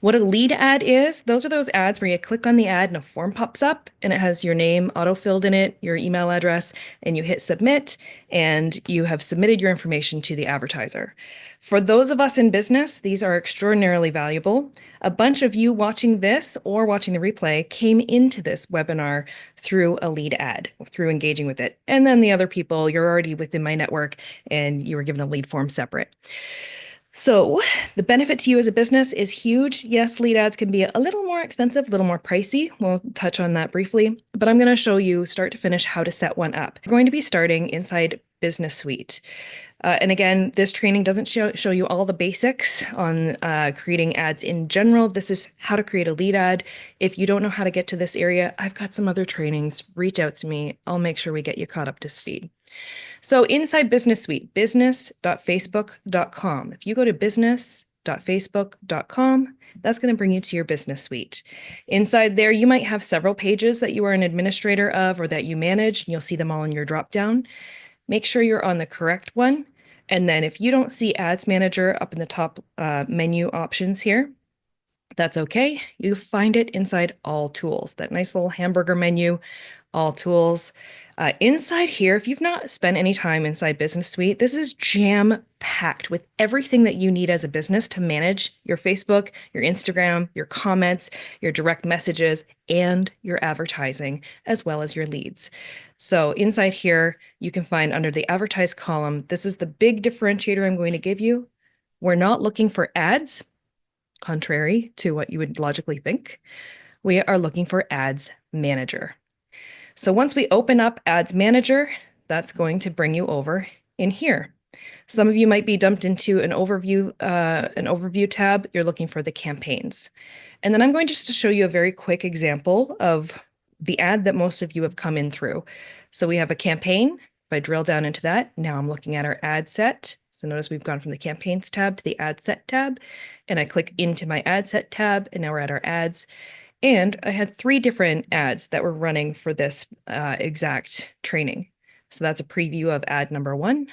What a lead ad is, those are those ads where you click on the ad and a form pops up and it has your name auto-filled in it, your email address, and you hit submit and you have submitted your information to the advertiser. For those of us in business, these are extraordinarily valuable. A bunch of you watching this or watching the replay came into this webinar through a lead ad, through engaging with it. And then the other people, you're already within my network and you were given a lead form separate. So the benefit to you as a business is huge. Yes, lead ads can be a little more expensive, a little more pricey. We'll touch on that briefly, but I'm going to show you start to finish how to set one up. We're going to be starting inside Business Suite. And again, this training doesn't show you all the basics on creating ads in general. This is how to create a lead ad. If you don't know how to get to this area, I've got some other trainings. Reach out to me. I'll make sure we get you caught up to speed. So inside Business Suite, business.facebook.com. If you go to business.facebook.com, that's going to bring you to your Business Suite. Inside there, you might have several pages that you are an administrator of or that you manage, and you'll see them all in your dropdown. Make sure you're on the correct one. And then if you don't see Ads Manager up in the top menu options here, that's okay. You find it inside All Tools, that nice little hamburger menu, All Tools. Inside here, if you've not spent any time inside Business Suite, this is jam-packed with everything that you need as a business to manage your Facebook, your Instagram, your comments, your direct messages, and your advertising, as well as your leads. So inside here, you can find under the Advertise column, this is the big differentiator I'm going to give you. We're not looking for ads, contrary to what you would logically think. We are looking for Ads Manager. So once we open up Ads Manager, that's going to bring you over in here. Some of you might be dumped into an overview tab. You're looking for the campaigns. And then I'm going just to show you a very quick example of the ad that most of you have come in through. So we have a campaign. If I drill down into that, now I'm looking at our ad set. So notice we've gone from the campaigns tab to the ad set tab, and I click into my ad set tab, and now we're at our ads. And I had 3 different ads that were running for this exact training. So that's a preview of ad number 1,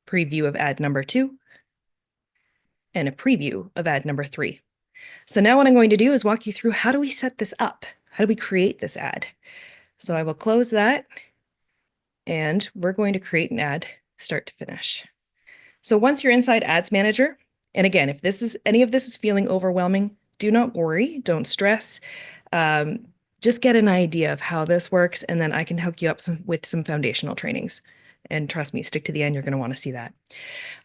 preview of ad number 2, and a preview of ad number 3. So now what I'm going to do is walk you through how do we set this up? How do we create this ad? So I will close that, and we're going to create an ad start to finish. So once you're inside Ads Manager, and again, if any of this is feeling overwhelming, do not worry, don't stress. Just get an idea of how this works, and then I can hook you up with some foundational trainings. And trust me, stick to the end, you're going to want to see that.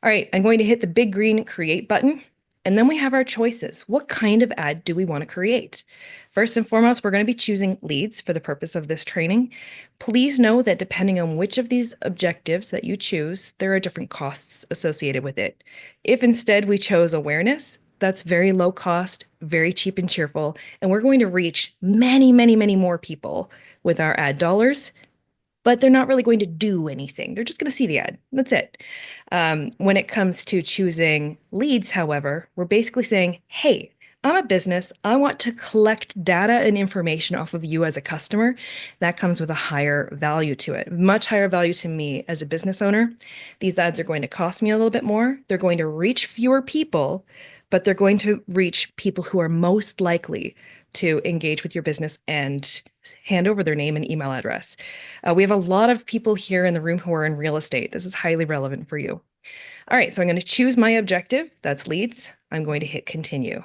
All right, I'm going to hit the big green Create button, and then we have our choices. What kind of ad do we want to create? First and foremost, we're going to be choosing leads for the purpose of this training. Please know that depending on which of these objectives that you choose, there are different costs associated with it. If instead we chose awareness, that's very low cost, very cheap and cheerful, and we're going to reach many, many, many more people with our ad dollars, but they're not really going to do anything. They're just going to see the ad. That's it. When it comes to choosing leads, however, we're basically saying, hey, I'm a business. I want to collect data and information off of you as a customer. That comes with a higher value to it, much higher value to me as a business owner. These ads are going to cost me a little bit more. They're going to reach fewer people, but they're going to reach people who are most likely to engage with your business and hand over their name and email address. We have a lot of people here in the room who are in real estate. This is highly relevant for you. All right, so I'm going to choose my objective. That's leads. I'm going to hit continue.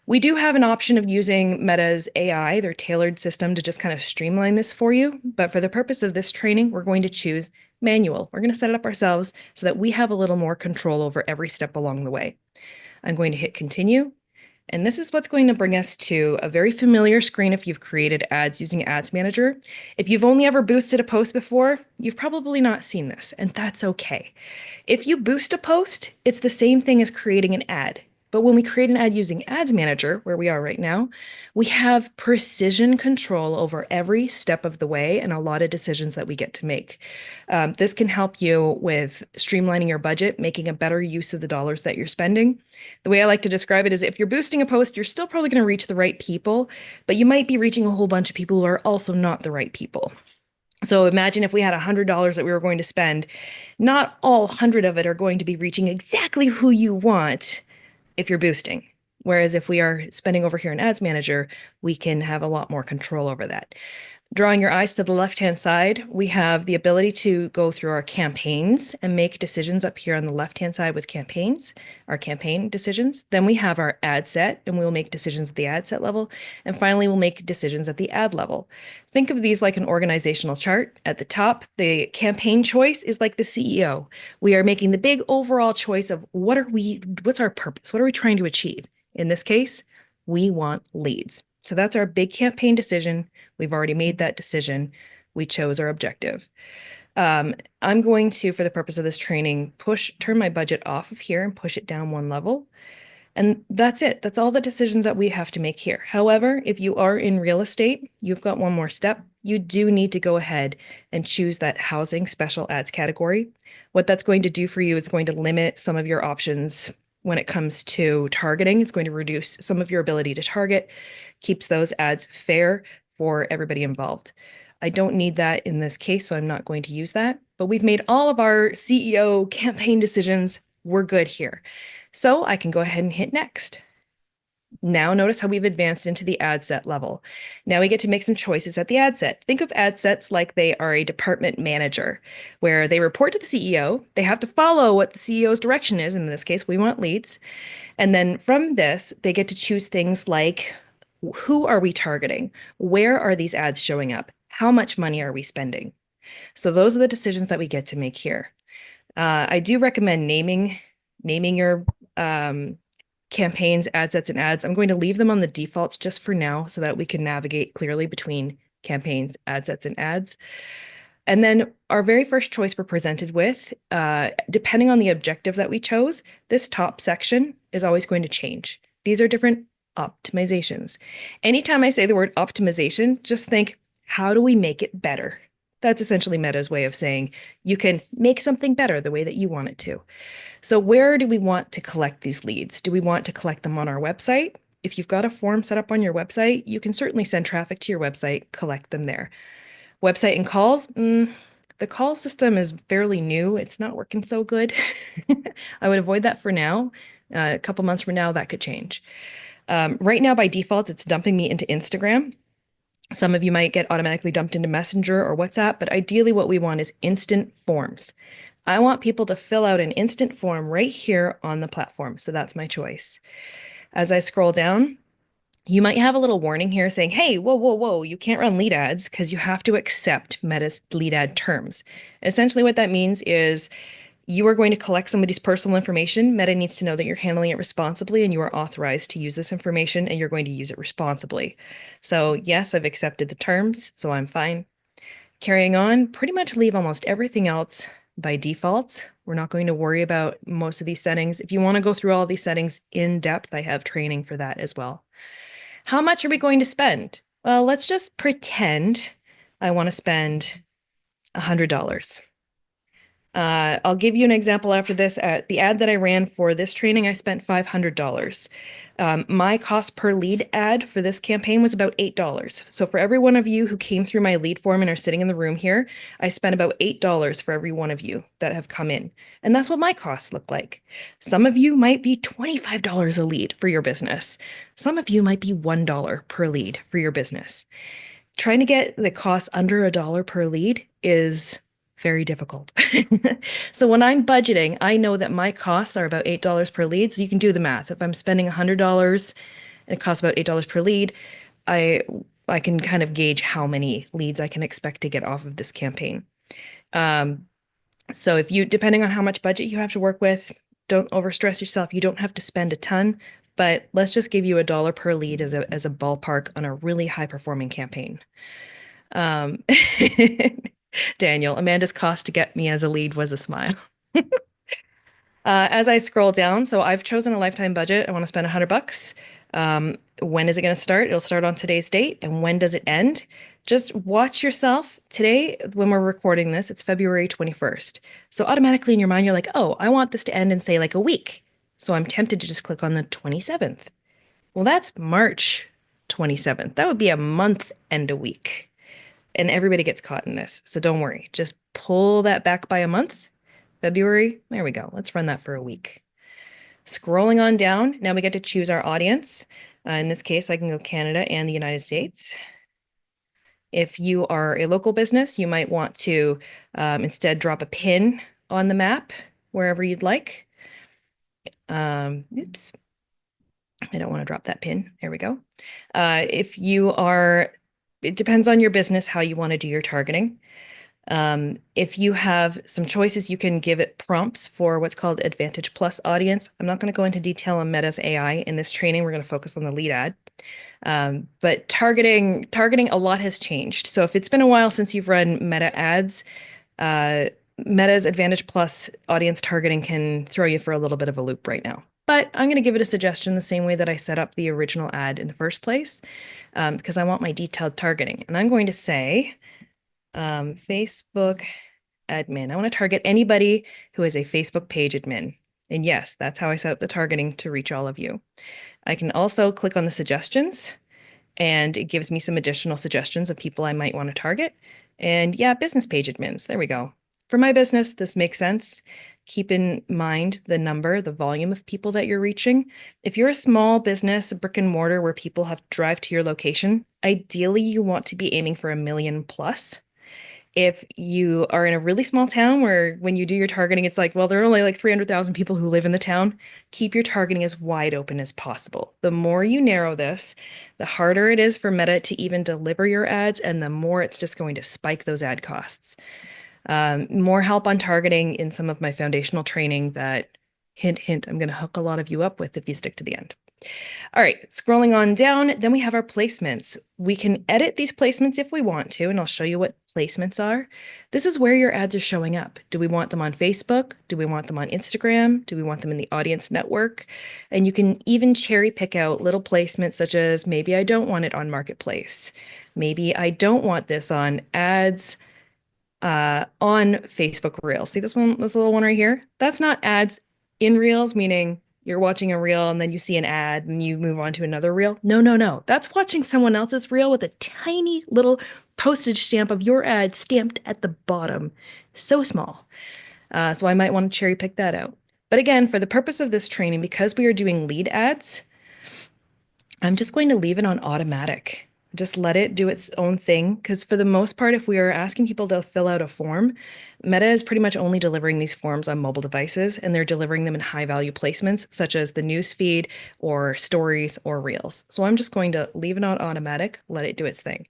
We do have an option of using Meta's AI, their tailored system, to just kind of streamline this for you. But for the purpose of this training, we're going to choose manual. We're going to set it up ourselves so that we have a little more control over every step along the way. I'm going to hit continue. And this is what's going to bring us to a very familiar screen if you've created ads using Ads Manager. If you've only ever boosted a post before, you've probably not seen this, and that's okay. If you boost a post, it's the same thing as creating an ad. But when we create an ad using Ads Manager, where we are right now, we have precision control over every step of the way and a lot of decisions that we get to make. This can help you with streamlining your budget, making a better use of the dollars that you're spending. The way I like to describe it is if you're boosting a post, you're still probably going to reach the right people, but you might be reaching a whole bunch of people who are also not the right people. So imagine if we had $100 that we were going to spend, not all 100 of it are going to be reaching exactly who you want. if you're boosting. Whereas if we are spending over here in Ads Manager, we can have a lot more control over that. Drawing your eyes to the left-hand side, we have the ability to go through our campaigns and make decisions up here on the left-hand side with campaigns, our campaign decisions. Then we have our ad set, and we'll make decisions at the ad set level. And finally, we'll make decisions at the ad level. Think of these like an organizational chart. At the top, the campaign choice is like the CEO. We are making the big overall choice of what's our purpose? What are we trying to achieve? In this case, we want leads. So that's our big campaign decision. We've already made that decision. We chose our objective. I'm going to, for the purpose of this training, turn my budget off of here and push it down one level. And that's it. That's all the decisions that we have to make here. However, if you are in real estate, you've got one more step. You do need to go ahead and choose that housing special ads category. What that's going to do for you is going to limit some of your options when it comes to targeting. It's going to reduce some of your ability to target, keeps those ads fair for everybody involved. I don't need that in this case, so I'm not going to use that. But we've made all of our CEO campaign decisions. We're good here. So I can go ahead and hit next. Now notice how we've advanced into the ad set level. Now we get to make some choices at the ad set. Think of ad sets like they are a department manager, where they report to the CEO. They have to follow what the CEO's direction is. In this case, we want leads. And then from this, they get to choose things like, who are we targeting? Where are these ads showing up? How much money are we spending? So those are the decisions that we get to make here. I do recommend naming your campaigns, ad sets, and ads. I'm going to leave them on the defaults just for now so that we can navigate clearly between campaigns, ad sets, and ads. And then our very first choice we're presented with, depending on the objective that we chose, this top section is always going to change. These are different optimizations. Anytime I say the word optimization, just think, how do we make it better? That's essentially Meta's way of saying you can make something better the way that you want it to. So where do we want to collect these leads? Do we want to collect them on our website? If you've got a form set up on your website, you can certainly send traffic to your website, collect them there. Website and calls, the call system is fairly new. It's not working so good. I would avoid that for now. A couple months from now, that could change. Right now, by default, it's dumping me into Instagram. Some of you might get automatically dumped into Messenger or WhatsApp, but ideally what we want is instant forms. I want people to fill out an instant form right here on the platform, so that's my choice. As I scroll down, you might have a little warning here saying, hey, whoa, whoa, whoa, you can't run lead ads because you have to accept Meta's lead ad terms. Essentially what that means is you are going to collect somebody's personal information. Meta needs to know that you're handling it responsibly and you are authorized to use this information and you're going to use it responsibly. So yes, I've accepted the terms, so I'm fine. Carrying on, pretty much leave almost everything else by default. We're not going to worry about most of these settings. If you want to go through all these settings in depth, I have training for that as well. How much are we going to spend? Well, let's just pretend I want to spend $100. I'll give you an example after this. At the ad that I ran for this training, I spent $500. My cost per lead ad for this campaign was about $8. So for every one of you who came through my lead form and are sitting in the room here, I spent about $8 for every one of you that have come in. And that's what my costs look like. Some of you might be $25 a lead for your business. Some of you might be $1 per lead for your business. Trying to get the cost under $1 per lead is very difficult. So when I'm budgeting, I know that my costs are about $8 per lead. So you can do the math. If I'm spending $100 and it costs about $8 per lead, I can kind of gauge how many leads I can expect to get off of this campaign. So if you, depending on how much budget you have to work with, don't overstress yourself. You don't have to spend a ton, but let's just give you $1 per lead as a ballpark on a really high performing campaign. Daniel, Amanda's cost to get me as a lead was a smile. As I scroll down, so I've chosen a lifetime budget. I want to spend $100. When is it going to start? It'll start on today's date. And when does it end? Just watch yourself. Today, when we're recording this, it's February 21st. So automatically in your mind, you're like, oh, I want this to end in, say, like a week. So I'm tempted to just click on the 27th. Well, that's March 27th. That would be a month and a week. And everybody gets caught in this. So don't worry. Just pull that back by a month. February. There we go. Let's run that for a week. Scrolling on down, now we get to choose our audience. In this case, I can go Canada and the United States. If you are a local business, you might want to instead drop a pin on the map wherever you'd like. Oops. I don't want to drop that pin. There we go. If you are, it depends on your business how you want to do your targeting. If you have some choices, you can give it prompts for what's called Advantage Plus audience. I'm not going to go into detail on Meta's AI in this training. We're going to focus on the lead ad. But targeting, a lot has changed. So if it's been a while since you've run Meta ads, Meta's Advantage Plus audience targeting can throw you for a little bit of a loop right now. But I'm going to give it a suggestion the same way that I set up the original ad in the first place, because I want my detailed targeting. And I'm going to say Facebook admin. I want to target anybody who is a Facebook page admin. And yes, that's how I set up the targeting to reach all of you. I can also click on the suggestions, and it gives me some additional suggestions of people I might want to target. And yeah, business page admins. There we go. For my business, this makes sense. Keep in mind the number, the volume of people that you're reaching. If you're a small business, a brick and mortar where people have to drive to your location, ideally you want to be aiming for 1 million plus. If you are in a really small town where when you do your targeting, it's like, well, there are only like 300,000 people who live in the town, keep your targeting as wide open as possible. The more you narrow this, the harder it is for Meta to even deliver your ads, and the more it's just going to spike those ad costs. More help on targeting in some of my foundational training that, hint, hint, I'm going to hook a lot of you up with if you stick to the end. All right, scrolling on down, then we have our placements. We can edit these placements if we want to, and I'll show you what placements are. This is where your ads are showing up. Do we want them on Facebook? Do we want them on Instagram? Do we want them in the audience network? And you can even cherry pick out little placements such as maybe I don't want it on Marketplace. Maybe I don't want this on ads on Facebook Reels. See this one, this little one right here? That's not ads in Reels, meaning you're watching a reel and then you see an ad and you move on to another reel. No, no, no. That's watching someone else's reel with a tiny little postage stamp of your ad stamped at the bottom. So small. So I might want to cherry pick that out. But again, for the purpose of this training, because we are doing lead ads, I'm just going to leave it on automatic. Just let it do its own thing. Because for the most part, if we are asking people to fill out a form, Meta is pretty much only delivering these forms on mobile devices, and they're delivering them in high value placements, such as the news feed or stories or reels. So I'm just going to leave it on automatic, let it do its thing.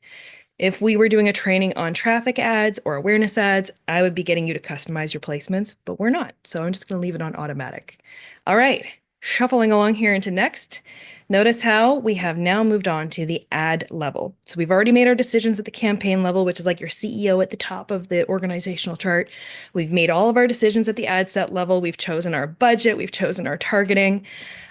If we were doing a training on traffic ads or awareness ads, I would be getting you to customize your placements, but we're not. So I'm just going to leave it on automatic. All right, shuffling along here into next. Notice how we have now moved on to the ad level. So we've already made our decisions at the campaign level, which is like your CEO at the top of the organizational chart. We've made all of our decisions at the ad set level. We've chosen our budget. We've chosen our targeting.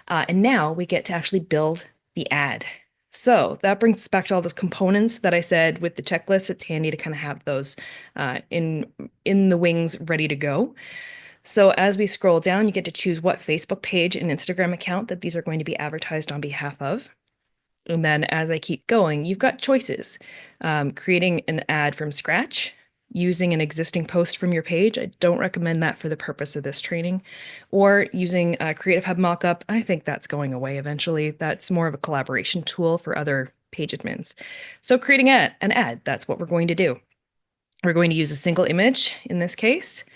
And now we get to actually build the ad. So that brings us back to all those components that I said with the checklist. It's handy to kind of have those in the wings ready to go. So as we scroll down, you get to choose what Facebook page and Instagram account that these are going to be advertised on behalf of. And then as I keep going, you've got choices. Creating an ad from scratch, using an existing post from your page. I don't recommend that for the purpose of this training. Or using Creative Hub Mockup. I think that's going away eventually. That's more of a collaboration tool for other page admins. So creating an ad, that's what we're going to do. We're going to use a single image in this case.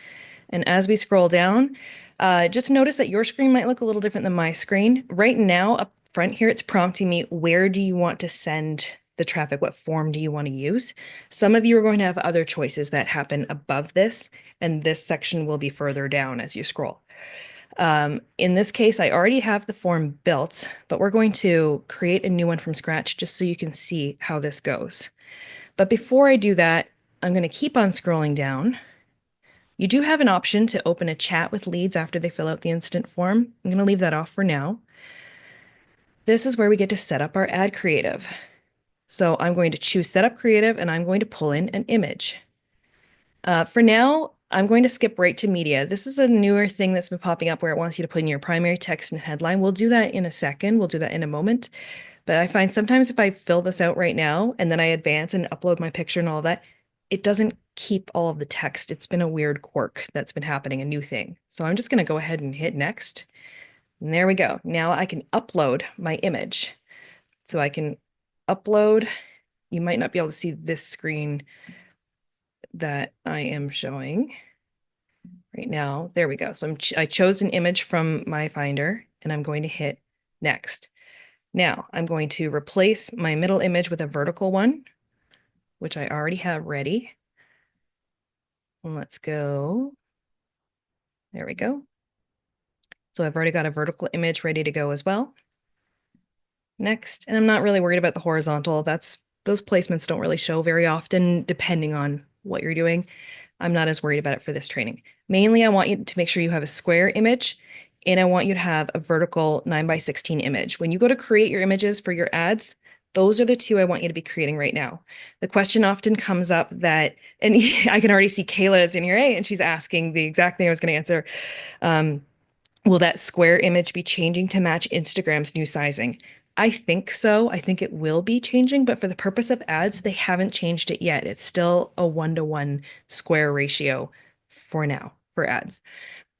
And as we scroll down, just notice that your screen might look a little different than my screen. Right now, up front here, it's prompting me, where do you want to send the traffic? What form do you want to use? Some of you are going to have other choices that happen above this, and this section will be further down as you scroll. In this case, I already have the form built, but we're going to create a new one from scratch just so you can see how this goes. But before I do that, I'm going to keep on scrolling down. You do have an option to open a chat with leads after they fill out the instant form. I'm going to leave that off for now. This is where we get to set up our ad creative. So I'm going to choose setup creative and I'm going to pull in an image. For now, I'm going to skip right to media. This is a newer thing that's been popping up where it wants you to put in your primary text and headline. We'll do that in a second. We'll do that in a moment. But I find sometimes if I fill this out right now and then I advance and upload my picture and all that, it doesn't keep all of the text. It's been a weird quirk that's been happening, a new thing. So I'm just going to go ahead and hit next. And there we go. Now I can upload my image. So I can upload. You might not be able to see this screen that I am showing right now. There we go. So I chose an image from my Finder, and I'm going to hit next. Now I'm going to replace my middle image with a vertical one, which I already have ready. And let's go. There we go. So I've already got a vertical image ready to go as well. Next, and I'm not really worried about the horizontal. Those placements don't really show very often, depending on what you're doing. I'm not as worried about it for this training. Mainly, I want you to make sure you have a square image, and I want you to have a vertical 9:16 image. When you go to create your images for your ads, those are the two I want you to be creating right now. The question often comes up that, and I can already see Kayla is in here, and she's asking the exact thing I was going to answer. Will that square image be changing to match Instagram's new sizing? I think so. I think it will be changing, but for the purpose of ads, they haven't changed it yet. It's still a 1-to-1 square ratio for now for ads.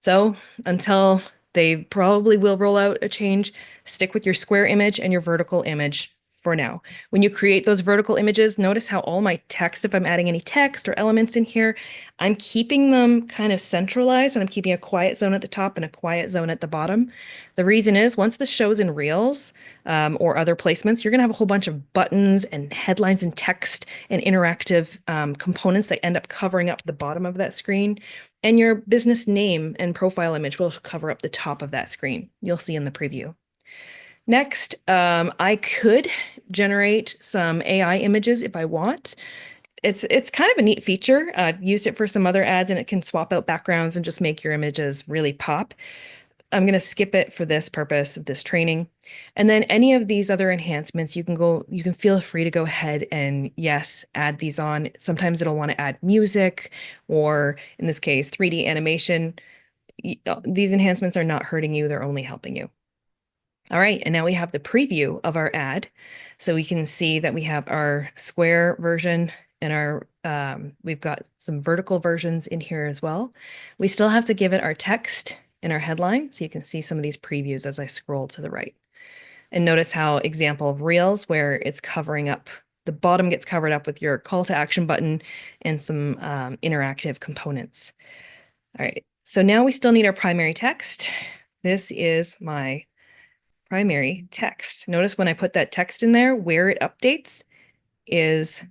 So until they probably will roll out a change, stick with your square image and your vertical image for now. When you create those vertical images, notice how all my text, if I'm adding any text or elements in here, I'm keeping them kind of centralized, and I'm keeping a quiet zone at the top and a quiet zone at the bottom. The reason is once this shows in Reels or other placements, you're going to have a whole bunch of buttons and headlines and text and interactive components that end up covering up the bottom of that screen. And your business name and profile image will cover up the top of that screen. You'll see in the preview. Next, I could generate some AI images if I want. It's kind of a neat feature. I've used it for some other ads, and it can swap out backgrounds and just make your images really pop. I'm going to skip it for this purpose of this training. And then any of these other enhancements, you can feel free to go ahead and yes, add these on. Sometimes it'll want to add music, or in this case, 3D animation. These enhancements are not hurting you. They're only helping you. All right, and now we have the preview of our ad. So we can see that we have our square version and we've got some vertical versions in here as well. We still have to give it our text and our headline, so you can see some of these previews as I scroll to the right. And notice how example of Reels, where it's covering up, the bottom gets covered up with your call to action button and some interactive components. All right, so now we still need our primary text. This is my primary text. Notice when I put that text in there, where it updates is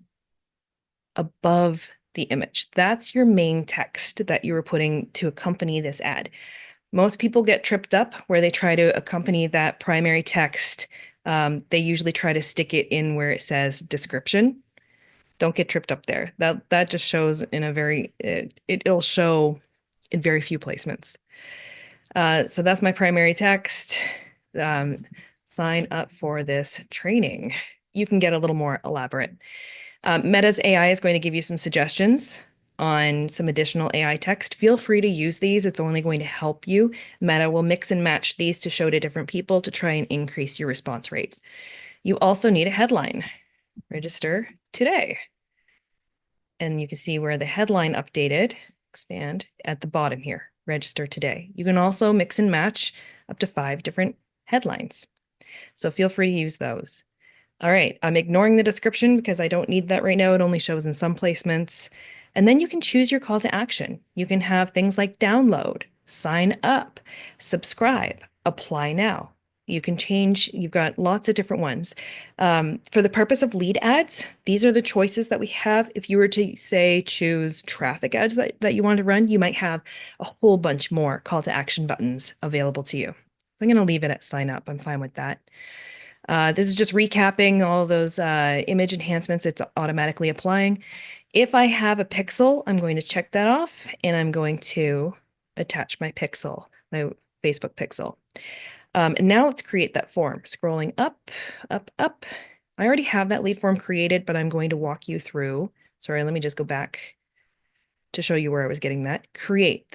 above the image. That's your main text that you were putting to accompany this ad. Most people get tripped up where they try to accompany that primary text. They usually try to stick it in where it says description. Don't get tripped up there. That just shows in a very, it'll show in very few placements. So that's my primary text. Sign up for this training. You can get a little more elaborate. Meta's AI is going to give you some suggestions on some additional AI text. Feel free to use these. It's only going to help you. Meta will mix and match these to show to different people to try and increase your response rate. You also need a headline. Register today. And you can see where the headline updated, expand at the bottom here, register today. You can also mix and match up to 5 different headlines. So feel free to use those. All right, I'm ignoring the description because I don't need that right now. It only shows in some placements. And then you can choose your call to action. You can have things like download, sign up, subscribe, apply now. You can change, you've got lots of different ones. For the purpose of lead ads, these are the choices that we have. If you were to say choose traffic ads that you want to run, you might have a whole bunch more call to action buttons available to you. I'm going to leave it at sign up. I'm fine with that. This is just recapping all of those image enhancements it's automatically applying. If I have a pixel, I'm going to check that off, and I'm going to attach my pixel, my Facebook pixel. And now let's create that form. Scrolling up, up, up. I already have that lead form created, but I'm going to walk you through. Sorry, let me just go back to show you where I was getting that. Create,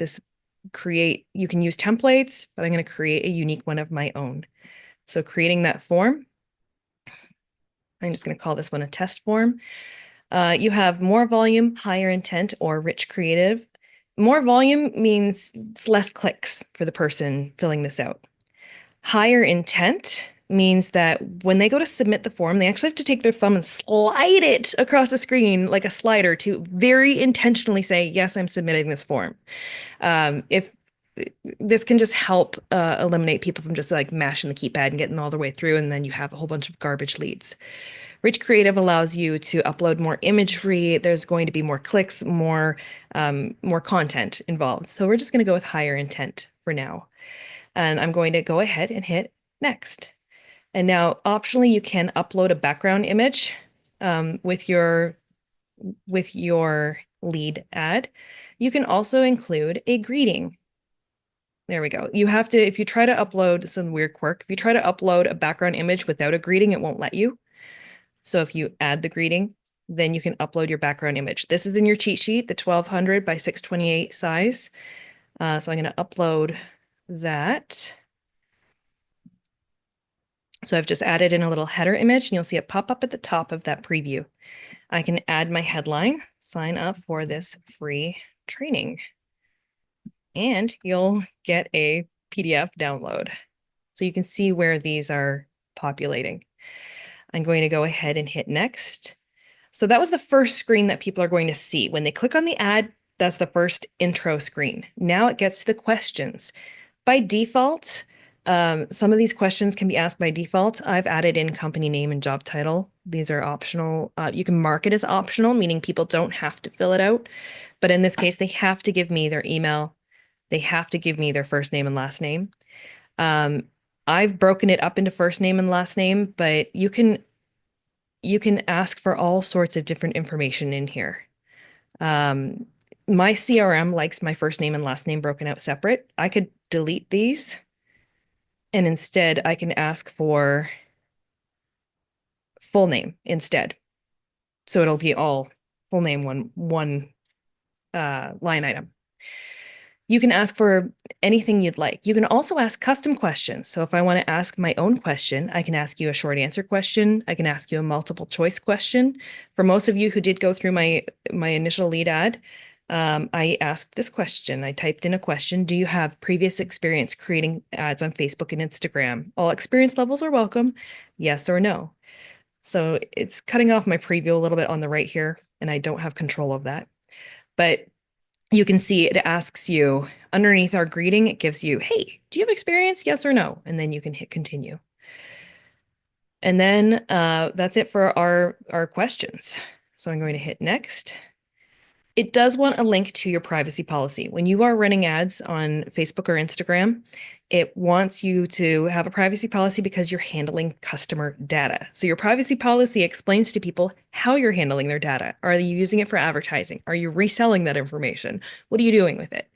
you can use templates, but I'm going to create a unique one of my own. So creating that form, I'm just going to call this one a test form. You have more volume, higher intent, or rich creative. More volume means it's less clicks for the person filling this out. Higher intent means that when they go to submit the form, they actually have to take their thumb and slide it across the screen like a slider to very intentionally say, yes, I'm submitting this form. If this can just help eliminate people from just like mashing the keypad and getting all the way through, and then you have a whole bunch of garbage leads. Rich Creative allows you to upload more imagery. There's going to be more clicks, more content involved. So we're just going to go with higher intent for now. And I'm going to go ahead and hit next. And now optionally, you can upload a background image with your lead ad. You can also include a greeting. There we go. You have to, if you try to upload some weird quirk, if you try to upload a background image without a greeting, it won't let you. So if you add the greeting, then you can upload your background image. This is in your cheat sheet, the 1200 by 628 size. So I'm going to upload that. So I've just added in a little header image, and you'll see it pop up at the top of that preview. I can add my headline, sign up for this free training, and you'll get a PDF download. So you can see where these are populating. I'm going to go ahead and hit next. So that was the first screen that people are going to see. When they click on the ad, that's the first intro screen. Now it gets to the questions. By default, some of these questions can be asked by default. I've added in company name and job title. These are optional. You can mark it as optional, meaning people don't have to fill it out. But in this case, they have to give me their email. They have to give me their first name and last name. I've broken it up into first name and last name, but you can ask for all sorts of different information in here. My CRM likes my first name and last name broken out separate. I could delete these, and instead I can ask for full name instead. So it'll be all full name, one line item. You can ask for anything you'd like. You can also ask custom questions. So if I want to ask my own question, I can ask you a short answer question. I can ask you a multiple choice question. For most of you who did go through my initial lead ad, I asked this question. I typed in a question. Do you have previous experience creating ads on Facebook and Instagram? All experience levels are welcome. Yes or no. So it's cutting off my preview a little bit on the right here, and I don't have control of that. But you can see it asks you underneath our greeting, it gives you, hey, do you have experience? Yes or no? And then you can hit continue. And then that's it for our questions. So I'm going to hit next. It does want a link to your privacy policy. When you are running ads on Facebook or Instagram, it wants you to have a privacy policy because you're handling customer data. So your privacy policy explains to people how you're handling their data. Are you using it for advertising? Are you reselling that information? What are you doing with it?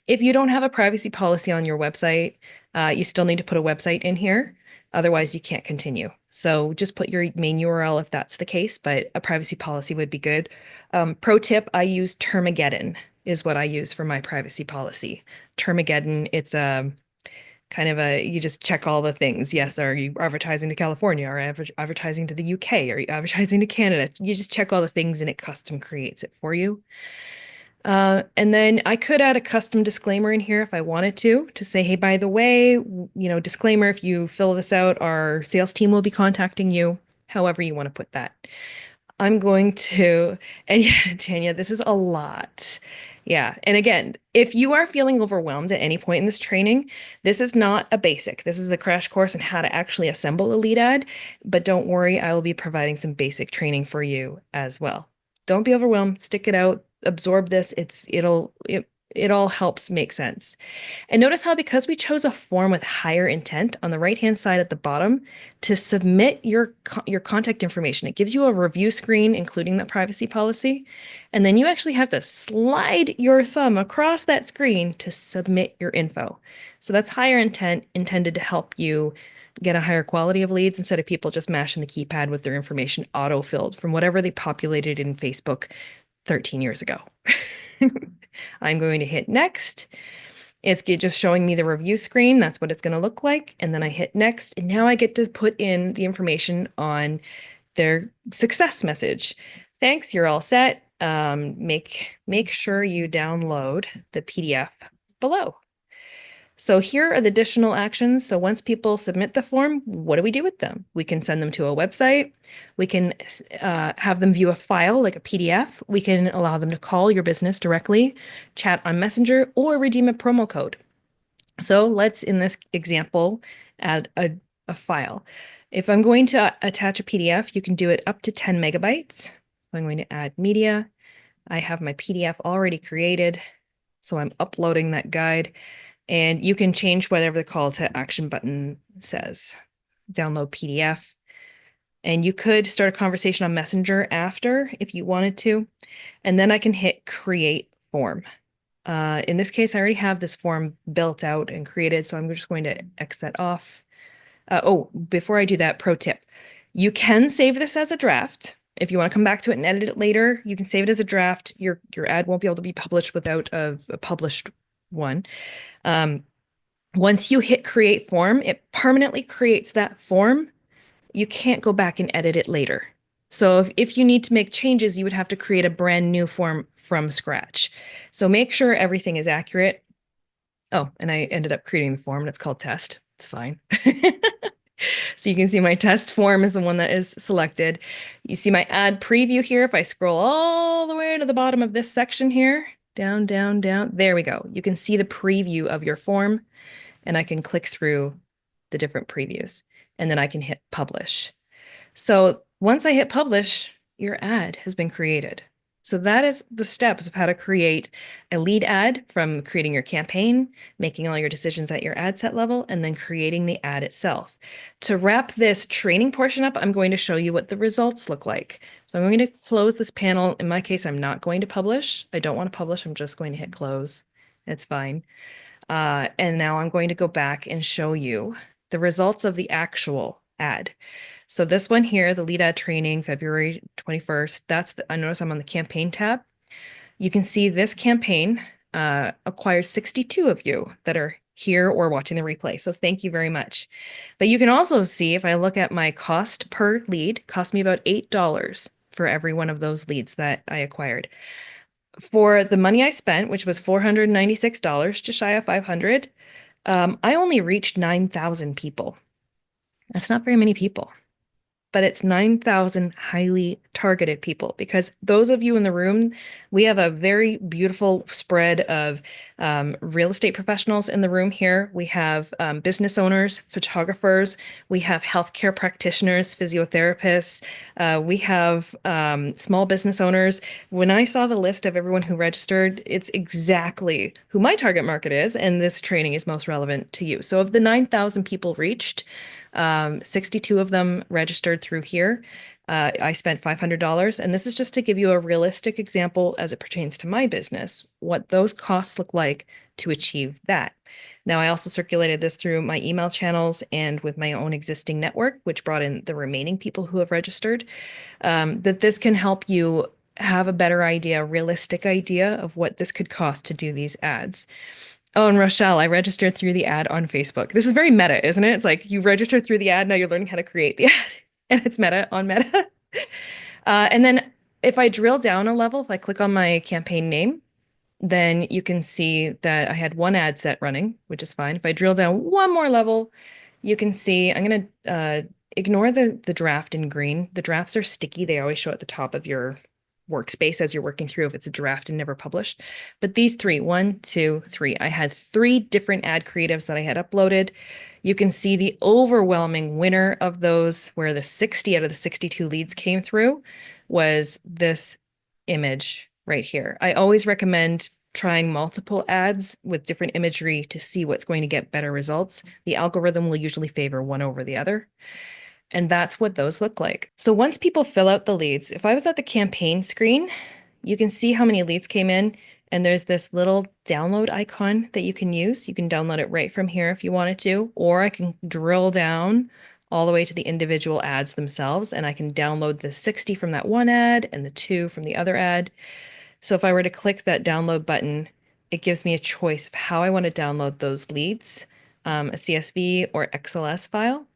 If you don't have a privacy policy on your website, you still need to put a website in here. Otherwise, you can't continue. So just put your main URL if that's the case, but a privacy policy would be good. Pro tip, I use Termageddon is what I use for my privacy policy. Termageddon, it's a kind of you just check all the things. Yes, are you advertising to California? Are you advertising to the UK? Are you advertising to Canada? You just check all the things and it custom creates it for you. And then I could add a custom disclaimer in here if I wanted to say, hey, by the way, disclaimer, if you fill this out, our sales team will be contacting you, however you want to put that. I'm going to, and yeah, Tanya, this is a lot. Yeah. And again, if you are feeling overwhelmed at any point in this training, this is not a basic. This is a crash course on how to actually assemble a lead ad. But don't worry, I will be providing some basic training for you as well. Don't be overwhelmed. Stick it out. Absorb this. It all helps make sense. And notice how because we chose a form with higher intent on the right-hand side at the bottom to submit your contact information, it gives you a review screen, including the privacy policy. And then you actually have to slide your thumb across that screen to submit your info. So that's higher intent intended to help you get a higher quality of leads instead of people just mashing the keypad with their information auto-filled from whatever they populated in Facebook 13 years ago. I'm going to hit next. It's just showing me the review screen. That's what it's going to look like. And then I hit next. And now I get to put in the information on their success message. Thanks, you're all set. Make sure you download the PDF below. So here are the additional actions. So once people submit the form, what do we do with them? We can send them to a website. We can have them view a file like a PDF. We can allow them to call your business directly, chat on Messenger, or redeem a promo code. So let's, in this example, add a file. If I'm going to attach a PDF, you can do it up to 10 megabytes. So I'm going to add media. I have my PDF already created, so I'm uploading that guide. And you can change whatever the call to action button says. Download PDF. And you could start a conversation on Messenger after if you wanted to. And then I can hit create form. In this case, I already have this form built out and created, so I'm just going to X that off. Before I do that, pro tip. You can save this as a draft. If you want to come back to it and edit it later, you can save it as a draft. Your ad won't be able to be published without a published one. Once you hit create form, it permanently creates that form. You can't go back and edit it later. So if you need to make changes, you would have to create a brand new form from scratch. So make sure everything is accurate. Oh, and I ended up creating the form and it's called test. It's fine. So you can see my test form is the one that is selected. You see my ad preview here. If I scroll all the way to the bottom of this section here, down, down, down, there we go. You can see the preview of your form and I can click through the different previews and then I can hit publish. So once I hit publish, your ad has been created. So that is the steps of how to create a lead ad, from creating your campaign, making all your decisions at your ad set level, and then creating the ad itself. To wrap this training portion up, I'm going to show you what the results look like. So I'm going to close this panel. In my case, I'm not going to publish. I don't want to publish. I'm just going to hit close. It's fine. And now I'm going to go back and show you the results of the actual ad. So this one here, the lead ad training, February 21st, I notice I'm on the campaign tab. You can see this campaign acquired 62 of you that are here or watching the replay. So thank you very much. But you can also see, if I look at my cost per lead, cost me about $8 for every one of those leads that I acquired. For the money I spent, which was $496, just shy of 500, I only reached 9,000 people. That's not very many people, but it's 9,000 highly targeted people, because those of you in the room, we have a very beautiful spread of real estate professionals in the room here. We have business owners, photographers, we have healthcare practitioners, physiotherapists, we have small business owners. When I saw the list of everyone who registered, it's exactly who my target market is, and this training is most relevant to you. So of the 9,000 people reached, 62 of them registered through here. I spent $500, and this is just to give you a realistic example as it pertains to my business, what those costs look like to achieve that. Now, I also circulated this through my email channels and with my own existing network, which brought in the remaining people who have registered, that this can help you have a better idea, a realistic idea of what this could cost to do these ads. Oh, and Rochelle, I registered through the ad on Facebook. This is very meta, isn't it? It's like you registered through the ad, now you're learning how to create the ad, and it's meta on meta. And then if I drill down a level, if I click on my campaign name, then you can see that I had one ad set running, which is fine. If I drill down one more level, you can see, I'm going to ignore the draft in green. The drafts are sticky. They always show at the top of your workspace as you're working through if it's a draft and never published. But these three, 1, 2, 3, I had 3 different ad creatives that I had uploaded. You can see the overwhelming winner of those, where the 60 out of the 62 leads came through, was this image right here. I always recommend trying multiple ads with different imagery to see what's going to get better results. The algorithm will usually favor one over the other. And that's what those look like. So once people fill out the leads, if I was at the campaign screen, you can see how many leads came in, and there's this little download icon that you can use. You can download it right from here if you wanted to, or I can drill down all the way to the individual ads themselves, and I can download the 60 from that one ad and the 2 from the other ad. So if I were to click that download button, it gives me a choice of how I want to download those leads, a CSV or XLS file.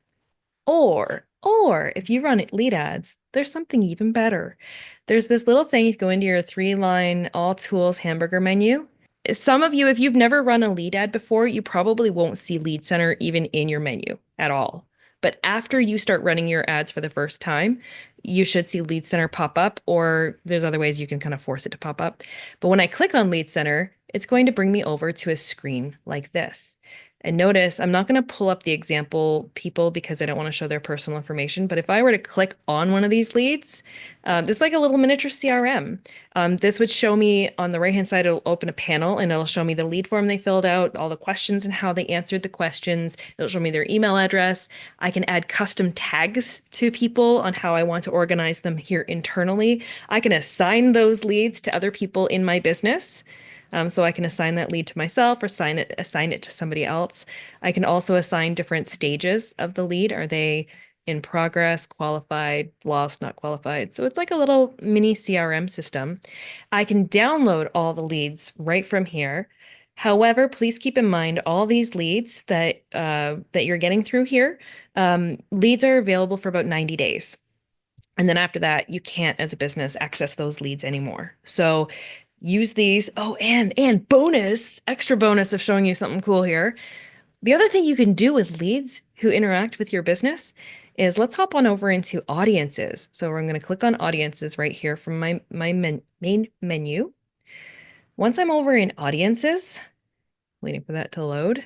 Or if you run lead ads, there's something even better. There's this little thing, you go into your 3-line all tools hamburger menu, Some of you, if you've never run a lead ad before, you probably won't see Lead Center even in your menu at all. But after you start running your ads for the first time, you should see Lead Center pop up, or there's other ways you can kind of force it to pop up. But when I click on Lead Center, it's going to bring me over to a screen like this. And notice I'm not going to pull up the example people because I don't want to show their personal information. But if I were to click on one of these leads, this is like a little miniature CRM. This would show me on the right-hand side, it'll open a panel and it'll show me the lead form they filled out, all the questions and how they answered the questions. It'll show me their email address. I can add custom tags to people on how I want to organize them here internally. I can assign those leads to other people in my business. So I can assign that lead to myself or assign it to somebody else. I can also assign different stages of the lead. Are they in progress, qualified, lost, not qualified? So it's like a little mini CRM system. I can download all the leads right from here. However, please keep in mind all these leads that you're getting through here, leads are available for about 90 days. And then after that, you can't, as a business, access those leads anymore. So use these. Oh, and bonus, extra bonus of showing you something cool here. The other thing you can do with leads who interact with your business is let's hop on over into audiences. So I'm going to click on audiences right here from my main menu. Once I'm over in audiences, waiting for that to load,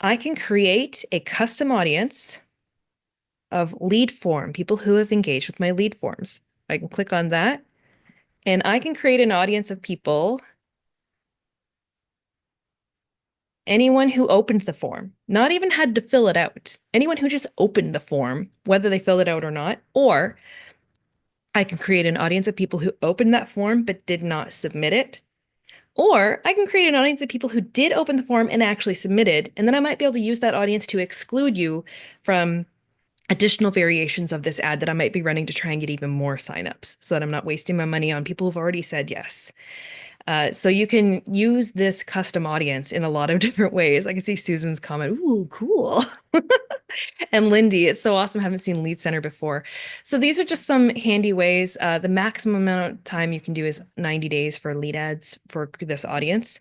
I can create a custom audience of lead form, people who have engaged with my lead forms. I can click on that and I can create an audience of people, anyone who opened the form, not even had to fill it out, anyone who just opened the form, whether they fill it out or not, or I can create an audience of people who opened that form but did not submit it. Or I can create an audience of people who did open the form and actually submitted, and then I might be able to use that audience to exclude you from additional variations of this ad that I might be running to try and get even more signups so that I'm not wasting my money on people who've already said yes. So you can use this custom audience in a lot of different ways. I can see Susan's comment, ooh, cool. And Lindy, it's so awesome. I haven't seen Lead Center before. So these are just some handy ways. The maximum amount of time you can do is 90 days for lead ads for this audience.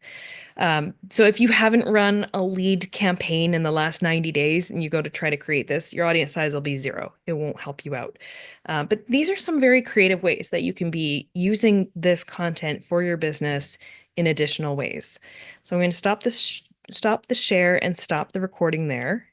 So if you haven't run a lead campaign in the last 90 days and you go to try to create this, your audience size will be 0. It won't help you out. But these are some very creative ways that you can be using this content for your business in additional ways. So I'm going to stop the share and stop the recording there.